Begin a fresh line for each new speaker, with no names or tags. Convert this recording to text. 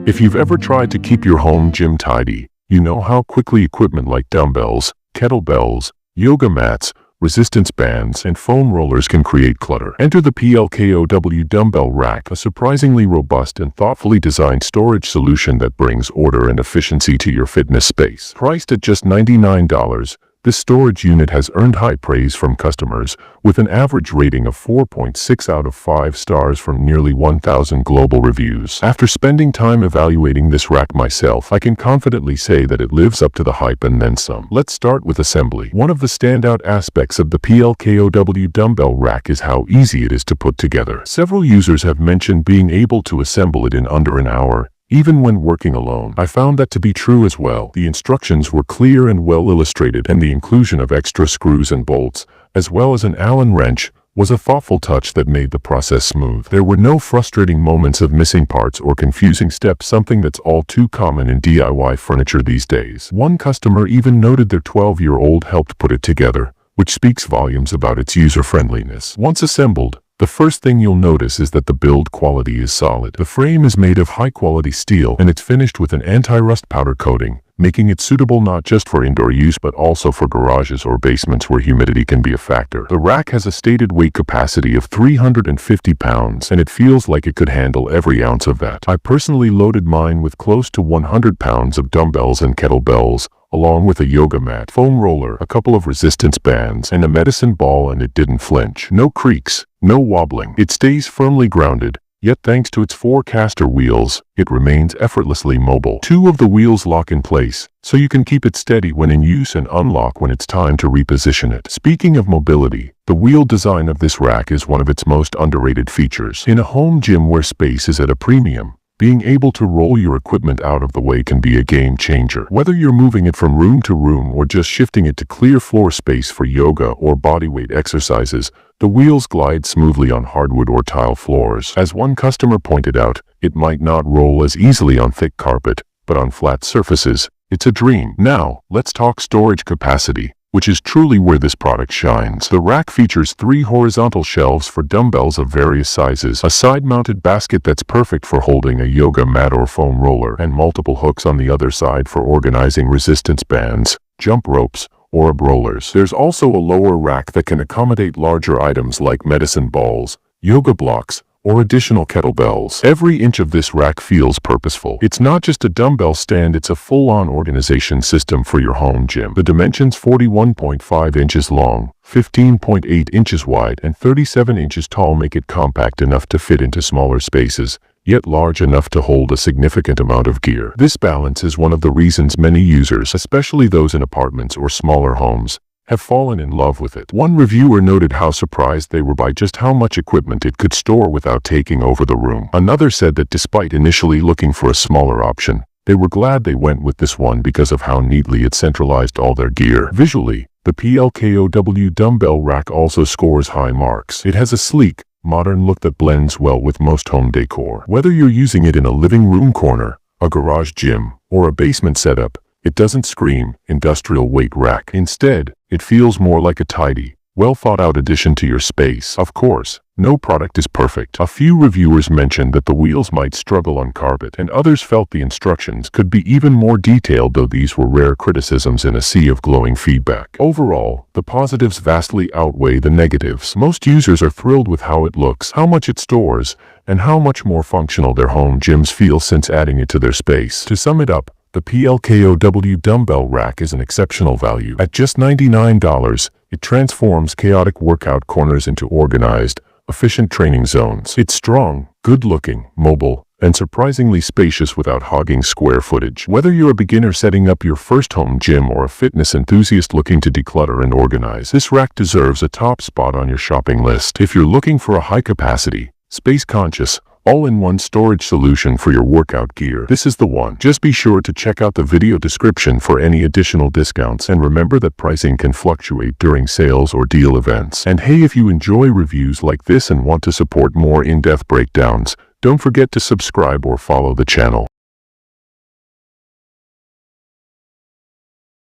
If you've ever tried to keep your home gym tidy, you know how quickly equipment like dumbbells, kettlebells, yoga mats, resistance bands, and foam rollers can create clutter. Enter the PLKOW Dumbbell Rack, a surprisingly robust and thoughtfully designed storage solution that brings order and efficiency to your fitness space. Priced at just $99, this storage unit has earned high praise from customers, with an average rating of 4.6 out of 5 stars from nearly 1,000 global reviews. After spending time evaluating this rack myself, I can confidently say that it lives up to the hype and then some. Let's start with assembly. One of the standout aspects of the PLKOW Dumbbell Rack is how easy it is to put together. Several users have mentioned being able to assemble it in under an hour, even when working alone. I found that to be true as well. The instructions were clear and well illustrated, and the inclusion of extra screws and bolts, as well as an Allen wrench, was a thoughtful touch that made the process smooth. There were no frustrating moments of missing parts or confusing steps, something that's all too common in DIY furniture these days. One customer even noted their 12-year-old helped put it together, which speaks volumes about its user-friendliness. Once assembled, the first thing you'll notice is that the build quality is solid. The frame is made of high-quality steel, and it's finished with an anti-rust powder coating, making it suitable not just for indoor use but also for garages or basements where humidity can be a factor. The rack has a stated weight capacity of 350 pounds, and it feels like it could handle every ounce of that. I personally loaded mine with close to 100 pounds of dumbbells and kettlebells, along with a yoga mat, foam roller, a couple of resistance bands, and a medicine ball, and it didn't flinch. No creaks, no wobbling. It stays firmly grounded, yet thanks to its 4 caster wheels, it remains effortlessly mobile. 2 of the wheels lock in place, so you can keep it steady when in use and unlock when it's time to reposition it. Speaking of mobility, the wheel design of this rack is one of its most underrated features. In a home gym where space is at a premium, being able to roll your equipment out of the way can be a game changer. Whether you're moving it from room to room or just shifting it to clear floor space for yoga or bodyweight exercises, the wheels glide smoothly on hardwood or tile floors. As one customer pointed out, it might not roll as easily on thick carpet, but on flat surfaces, it's a dream. Now, let's talk storage capacity, which is truly where this product shines. The rack features 3 horizontal shelves for dumbbells of various sizes, a side-mounted basket that's perfect for holding a yoga mat or foam roller, and multiple hooks on the other side for organizing resistance bands, jump ropes, or ab rollers. There's also a lower rack that can accommodate larger items like medicine balls, yoga blocks, or additional kettlebells. Every inch of this rack feels purposeful. It's not just a dumbbell stand, it's a full-on organization system for your home gym. The dimensions 41.5 inches long, 15.8 inches wide, and 37 inches tall make it compact enough to fit into smaller spaces, yet large enough to hold a significant amount of gear. This balance is one of the reasons many users, especially those in apartments or smaller homes, have fallen in love with it. One reviewer noted how surprised they were by just how much equipment it could store without taking over the room. Another said that despite initially looking for a smaller option, they were glad they went with this one because of how neatly it centralized all their gear. Visually, the PLKOW Dumbbell Rack also scores high marks. It has a sleek, modern look that blends well with most home decor. Whether you're using it in a living room corner, a garage gym, or a basement setup, it doesn't scream industrial weight rack. Instead, it feels more like a tidy, well-thought-out addition to your space. Of course, no product is perfect. A few reviewers mentioned that the wheels might struggle on carpet, and others felt the instructions could be even more detailed, though these were rare criticisms in a sea of glowing feedback. Overall, the positives vastly outweigh the negatives. Most users are thrilled with how it looks, how much it stores, and how much more functional their home gyms feel since adding it to their space. To sum it up, the PLKOW Dumbbell Rack is an exceptional value. At just $99, it transforms chaotic workout corners into organized, efficient training zones. It's strong, good-looking, mobile, and surprisingly spacious without hogging square footage. Whether you're a beginner setting up your first home gym or a fitness enthusiast looking to declutter and organize, this rack deserves a top spot on your shopping list. If you're looking for a high-capacity, space-conscious, all-in-one storage solution for your workout gear, this is the one. Just be sure to check out the video description for any additional discounts, and remember that pricing can fluctuate during sales or deal events. And hey, if you enjoy reviews like this and want to support more in-depth breakdowns, don't forget to subscribe or follow the channel.